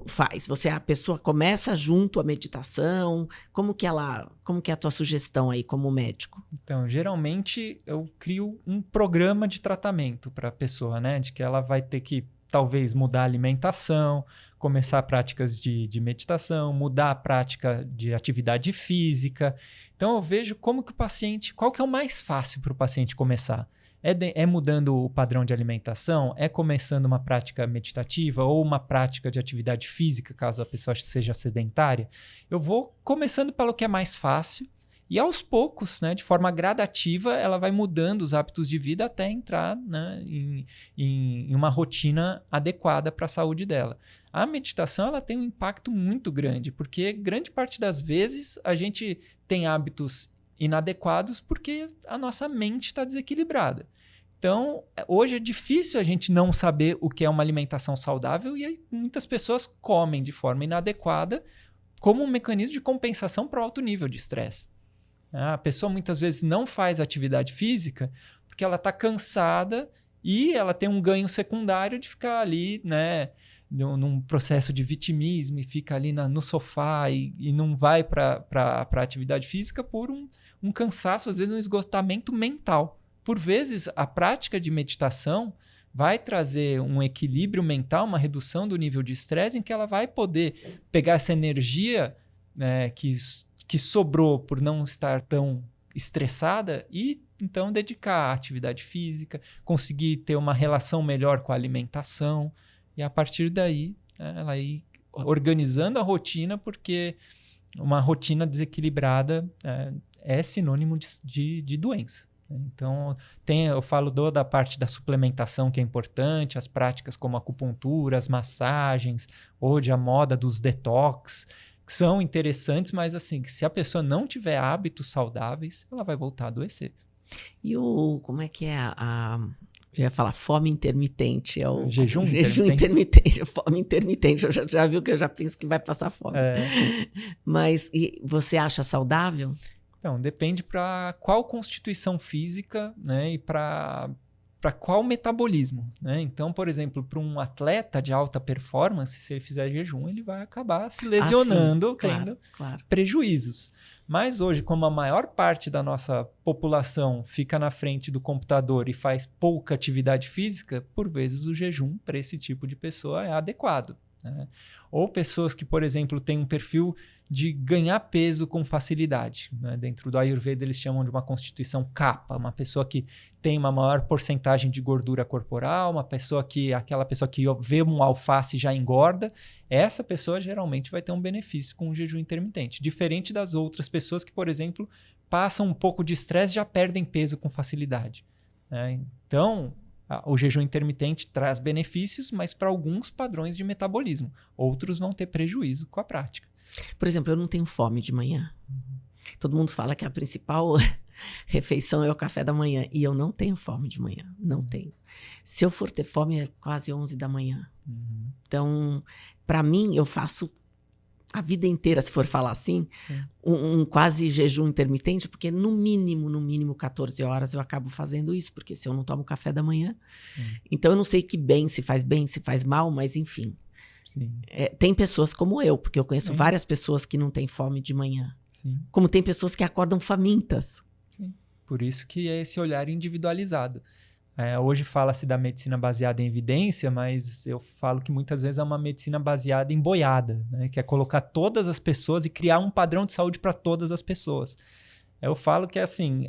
faz? A pessoa começa junto à meditação? Como que é a tua sugestão aí como médico? Então, geralmente eu crio um programa de tratamento para a pessoa, né? De que ela vai ter que talvez mudar a alimentação, começar práticas de meditação, mudar a prática de atividade física. Então eu vejo como que qual que é o mais fácil para o paciente começar? É mudando o padrão de alimentação? É começando uma prática meditativa ou uma prática de atividade física, caso a pessoa seja sedentária? Eu vou começando pelo que é mais fácil e aos poucos, né, de forma gradativa, ela vai mudando os hábitos de vida até entrar, né, em uma rotina adequada para a saúde dela. A meditação ela tem um impacto muito grande, porque grande parte das vezes a gente tem hábitos inadequados porque a nossa mente está desequilibrada. Então, hoje é difícil a gente não saber o que é uma alimentação saudável e aí muitas pessoas comem de forma inadequada como um mecanismo de compensação para o alto nível de estresse. A pessoa muitas vezes não faz atividade física porque ela está cansada e ela tem um ganho secundário de ficar ali, né, num processo de vitimismo e fica ali no sofá e não vai para a atividade física por um cansaço, às vezes um esgotamento mental. Por vezes, a prática de meditação vai trazer um equilíbrio mental, uma redução do nível de estresse, em que ela vai poder pegar essa energia que sobrou por não estar tão estressada e então dedicar à atividade física, conseguir ter uma relação melhor com a alimentação e a partir daí ela ir organizando a rotina, porque uma rotina desequilibrada é sinônimo de doença. Então, eu falo da parte da suplementação que é importante, as práticas como a acupuntura, as massagens, hoje a moda dos detox, que são interessantes, mas assim, se a pessoa não tiver hábitos saudáveis, ela vai voltar a adoecer. E como é que é eu ia falar fome intermitente, é o Jejum intermitente, fome intermitente. Eu já viu que eu já penso que vai passar fome. Mas você acha saudável? Então, depende para qual constituição física, né, e para qual metabolismo, né? Então, por exemplo, para um atleta de alta performance, se ele fizer jejum, ele vai acabar se lesionando, tendo prejuízos. Mas hoje, como a maior parte da nossa população fica na frente do computador e faz pouca atividade física, por vezes o jejum para esse tipo de pessoa é adequado, né? Ou pessoas que, por exemplo, têm um perfil de ganhar peso com facilidade, né? Dentro do Ayurveda eles chamam de uma constituição kapha, uma pessoa que tem uma maior porcentagem de gordura corporal, aquela pessoa que vê um alface e já engorda. Essa pessoa geralmente vai ter um benefício com o jejum intermitente, diferente das outras pessoas que, por exemplo, passam um pouco de estresse e já perdem peso com facilidade, né? Então, o jejum intermitente traz benefícios, mas para alguns padrões de metabolismo. Outros vão ter prejuízo com a prática. Por exemplo, eu não tenho fome de manhã. Todo mundo fala que a principal refeição é o café da manhã. E eu não tenho fome de manhã. Não tenho. Se eu for ter fome, é quase 11 da manhã. Então, para mim, eu faço a vida inteira, se for falar assim, um quase jejum intermitente, porque no mínimo 14 horas eu acabo fazendo isso, porque se eu não tomo café da manhã. Então, eu não sei se faz mal, mas enfim. Tem pessoas como eu, porque eu conheço várias pessoas que não têm fome de manhã. Como tem pessoas que acordam famintas. Por isso que é esse olhar individualizado. Hoje fala-se da medicina baseada em evidência, mas eu falo que muitas vezes é uma medicina baseada em boiada, né? Que é colocar todas as pessoas e criar um padrão de saúde para todas as pessoas. Eu falo que assim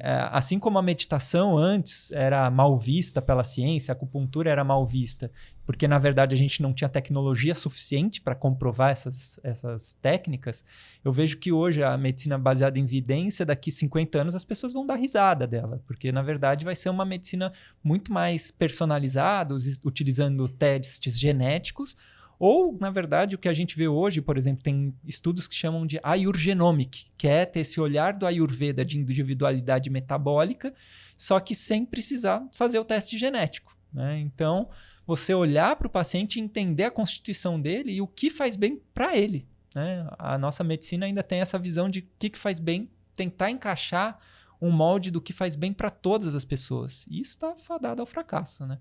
como a meditação antes era mal vista pela ciência, a acupuntura era mal vista, porque na verdade a gente não tinha tecnologia suficiente para comprovar essas técnicas, eu vejo que hoje a medicina baseada em evidência, daqui 50 anos as pessoas vão dar risada dela, porque na verdade vai ser uma medicina muito mais personalizada, utilizando testes genéticos. Ou, na verdade, o que a gente vê hoje, por exemplo, tem estudos que chamam de Ayurgenomic, que é ter esse olhar do Ayurveda de individualidade metabólica, só que sem precisar fazer o teste genético, né? Então, você olhar para o paciente e entender a constituição dele e o que faz bem para ele, né? A nossa medicina ainda tem essa visão de o que faz bem, tentar encaixar um molde do que faz bem para todas as pessoas. E isso está fadado ao fracasso, né?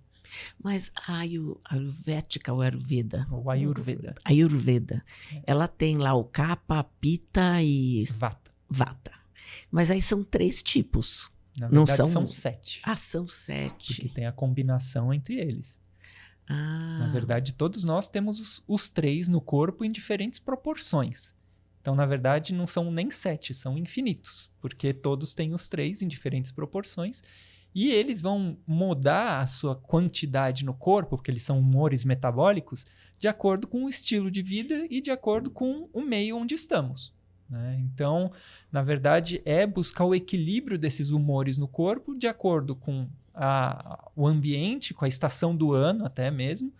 Mas a Ayurvédica ou Ayurveda? O Ayurveda. Ayurveda. Ela tem lá o Kapha, Pitta e Vata. Mas aí são 3 tipos. Na verdade, são 7. São 7. Porque tem a combinação entre eles. Na verdade, todos nós temos os 3 no corpo em diferentes proporções. Então, na verdade, não são nem 7, são infinitos. Porque todos têm os 3 em diferentes proporções. E eles vão mudar a sua quantidade no corpo, porque eles são humores metabólicos, de acordo com o estilo de vida e de acordo com o meio onde estamos, né? Então, na verdade, é buscar o equilíbrio desses humores no corpo de acordo com o ambiente, com a estação do ano até mesmo,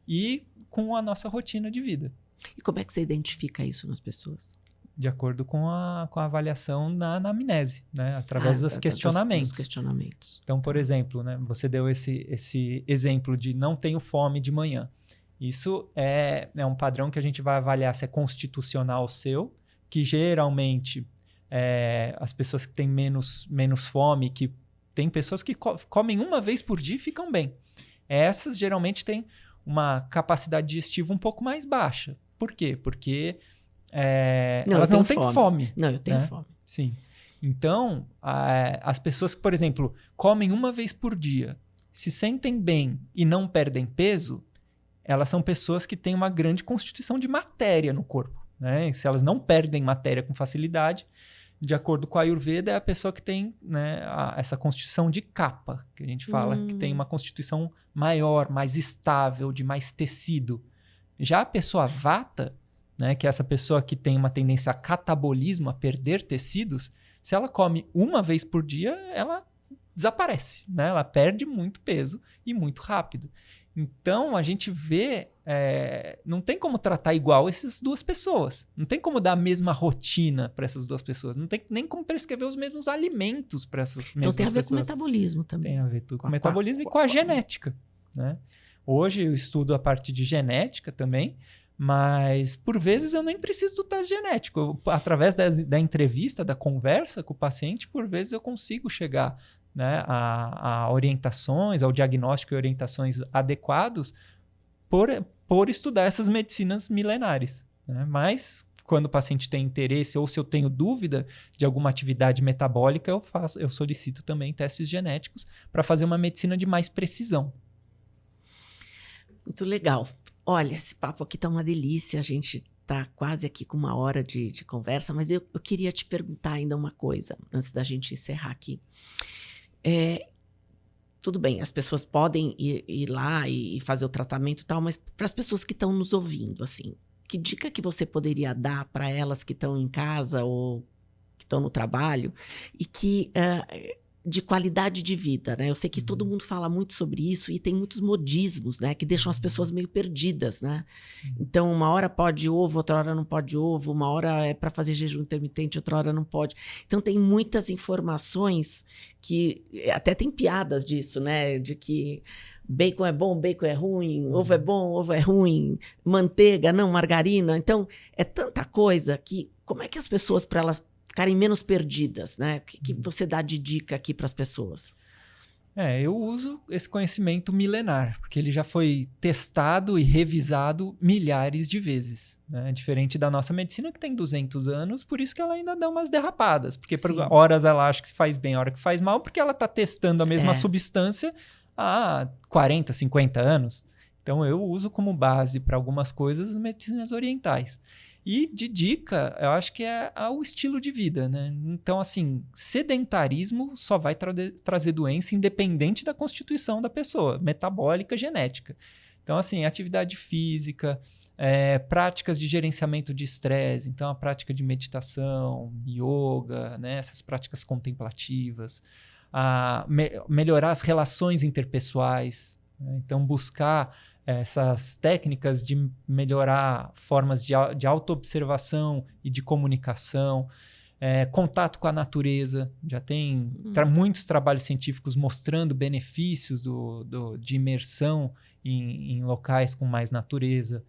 e com a nossa rotina de vida. E como é que você identifica isso nas pessoas? De acordo com a avaliação na anamnese, né? Através dos questionamentos. Dos questionamentos. Então, por exemplo, né? Você deu esse exemplo de não tenho fome de manhã. Isso é um padrão que a gente vai avaliar se é constitucional seu, que geralmente as pessoas que têm menos fome, que tem pessoas que comem uma vez por dia e ficam bem. Essas geralmente têm uma capacidade digestiva um pouco mais baixa. Por quê? Porque elas não têm fome. Não, eu tenho fome. Sim. Então, as pessoas que, por exemplo, comem uma vez por dia, se sentem bem e não perdem peso, elas são pessoas que têm uma grande constituição de matéria no corpo, né? E se elas não perdem matéria com facilidade, de acordo com a Ayurveda, é a pessoa que tem, né, essa constituição de kapha, que a gente fala, que tem uma constituição maior, mais estável, de mais tecido. Já a pessoa vata, né, que é essa pessoa que tem uma tendência a catabolismo, a perder tecidos, se ela come uma vez por dia, ela desaparece, né? Ela perde muito peso e muito rápido. Então, a gente vê, não tem como tratar igual essas duas pessoas. Não tem como dar a mesma rotina para essas duas pessoas. Não tem nem como prescrever os mesmos alimentos para essas mesmas pessoas. Então tem a ver com o metabolismo também. Tem a ver tudo com o metabolismo e com a genética, né? Hoje eu estudo a parte de genética também, mas por vezes eu nem preciso do teste genético. Através da entrevista, da conversa com o paciente, por vezes eu consigo chegar, né, a orientações, ao diagnóstico e orientações adequados por estudar essas medicinas milenares, né? Mas quando o paciente tem interesse ou se eu tenho dúvida de alguma atividade metabólica, eu solicito também testes genéticos para fazer uma medicina de mais precisão. Muito legal. Olha, esse papo aqui tá uma delícia, a gente tá quase aqui com 1 hora de conversa, mas eu queria te perguntar ainda uma coisa, antes da gente encerrar aqui. Tudo bem, as pessoas podem ir lá e fazer o tratamento e tal, mas para as pessoas que estão nos ouvindo, assim, que dica que você poderia dar para elas que estão em casa ou que estão no trabalho e que de qualidade de vida, né? Eu sei que todo mundo fala muito sobre isso e tem muitos modismos, né? Que deixam as pessoas meio perdidas, né? Então, 1 hora pode ovo, outra hora não pode ovo, 1 hora é para fazer jejum intermitente, outra hora não pode. Então, tem muitas informações que até tem piadas disso, né? De que bacon é bom, bacon é ruim, ovo é bom, ovo é ruim, manteiga, não, margarina. Então, é tanta coisa que como é que as pessoas, para elas ficarem menos perdidas, né? O que você dá de dica aqui para as pessoas? Eu uso esse conhecimento milenar, porque ele já foi testado e revisado milhares de vezes, né? Diferente da nossa medicina, que tem 200 anos, por isso que ela ainda dá umas derrapadas. Porque por horas ela acha que faz bem, hora que faz mal, porque ela está testando a mesma substância há 40, 50 anos. Então, eu uso como base para algumas coisas as medicinas orientais. E de dica, eu acho que é o estilo de vida, né? Então, assim, sedentarismo só vai trazer doença independente da constituição da pessoa, metabólica, genética. Então, assim, atividade física, práticas de gerenciamento de estresse, então a prática de meditação, yoga, né? Essas práticas contemplativas, melhorar as relações interpessoais, né? Então, buscar essas técnicas de melhorar formas de autoobservação e de comunicação, contato com a natureza. Já tem muitos trabalhos científicos mostrando benefícios de imersão em locais com mais natureza.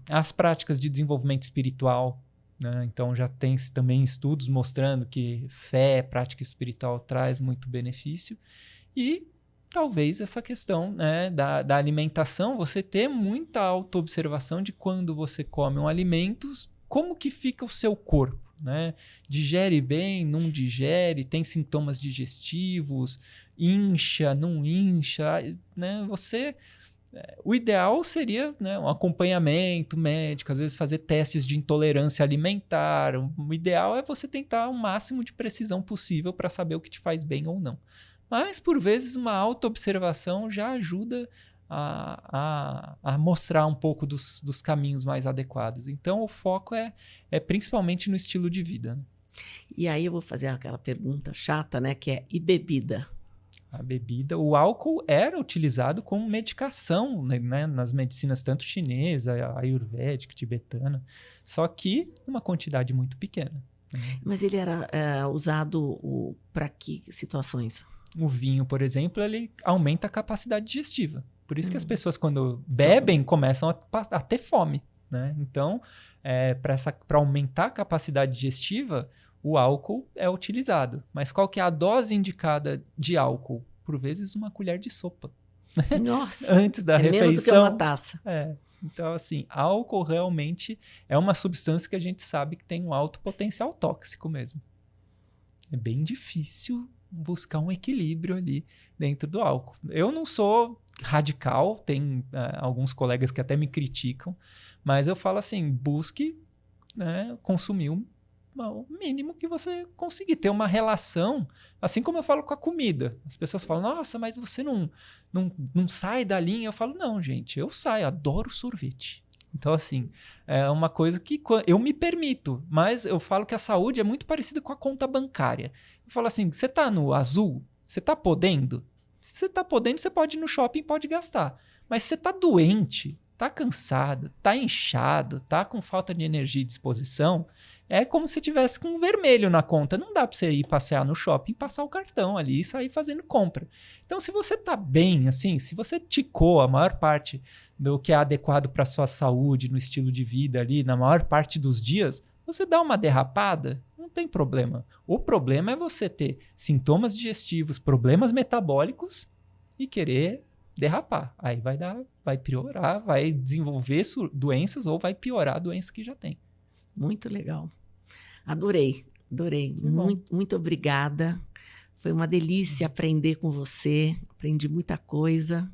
As práticas de desenvolvimento espiritual, né? Então já tem também estudos mostrando que fé, prática espiritual traz muito benefício. E talvez essa questão, né, da alimentação, você ter muita autoobservação de quando você come um alimento, como que fica o seu corpo, né? Digere bem, não digere, tem sintomas digestivos, incha, não incha, né? O ideal seria, né, um acompanhamento médico, às vezes fazer testes de intolerância alimentar. O ideal é você tentar o máximo de precisão possível para saber o que te faz bem ou não. Mas, por vezes, uma autoobservação já ajuda a mostrar um pouco dos caminhos mais adequados. Então, o foco é principalmente no estilo de vida, né? E aí eu vou fazer aquela pergunta chata, né? Que e bebida? A bebida, o álcool era utilizado como medicação, né, nas medicinas tanto chinesa, ayurvédica, tibetana, só que uma quantidade muito pequena. Mas ele era usado para que situações? O vinho, por exemplo, ele aumenta a capacidade digestiva. Por isso que as pessoas, quando bebem, começam a ter fome, né? Então, para aumentar a capacidade digestiva, o álcool é utilizado. Mas qual que é a dose indicada de álcool? Por vezes, 1 colher de sopa. Nossa! Antes da refeição. Menos do que uma taça. Então, assim, álcool realmente é uma substância que a gente sabe que tem um alto potencial tóxico mesmo. É bem difícil buscar um equilíbrio ali dentro do álcool. Eu não sou radical, tem alguns colegas que até me criticam, mas eu falo assim, busque, né, consumir o mínimo que você conseguir, ter uma relação, assim como eu falo com a comida. As pessoas falam, nossa, mas você não sai da linha. Eu falo, não, gente, eu saio, adoro sorvete. Então, assim, é uma coisa que eu me permito, mas eu falo que a saúde é muito parecida com a conta bancária. Eu falo assim, você tá no azul? Você tá podendo? Se você tá podendo, você pode ir no shopping e pode gastar. Mas se você tá doente, tá cansado, tá inchado, tá com falta de energia e disposição, é como se tivesse com um vermelho na conta. Não dá para você ir passear no shopping, passar o cartão ali e sair fazendo compra. Então, se você tá bem, assim, se você ticou a maior parte do que é adequado para sua saúde, no estilo de vida ali, na maior parte dos dias, você dá uma derrapada, não tem problema. O problema é você ter sintomas digestivos, problemas metabólicos e querer derrapar. Aí vai piorar, vai desenvolver doenças ou vai piorar a doença que já tem. Muito legal. Adorei. Muito obrigada. Foi uma delícia aprender com você. Aprendi muita coisa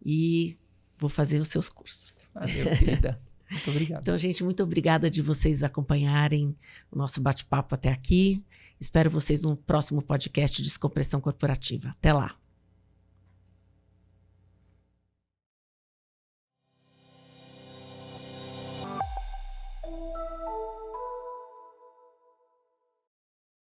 e vou fazer os seus cursos. Valeu, querida. Muito obrigado. Então, gente, muito obrigada de vocês acompanharem o nosso bate-papo até aqui. Espero vocês no próximo podcast Descompressão Corporativa. Até lá.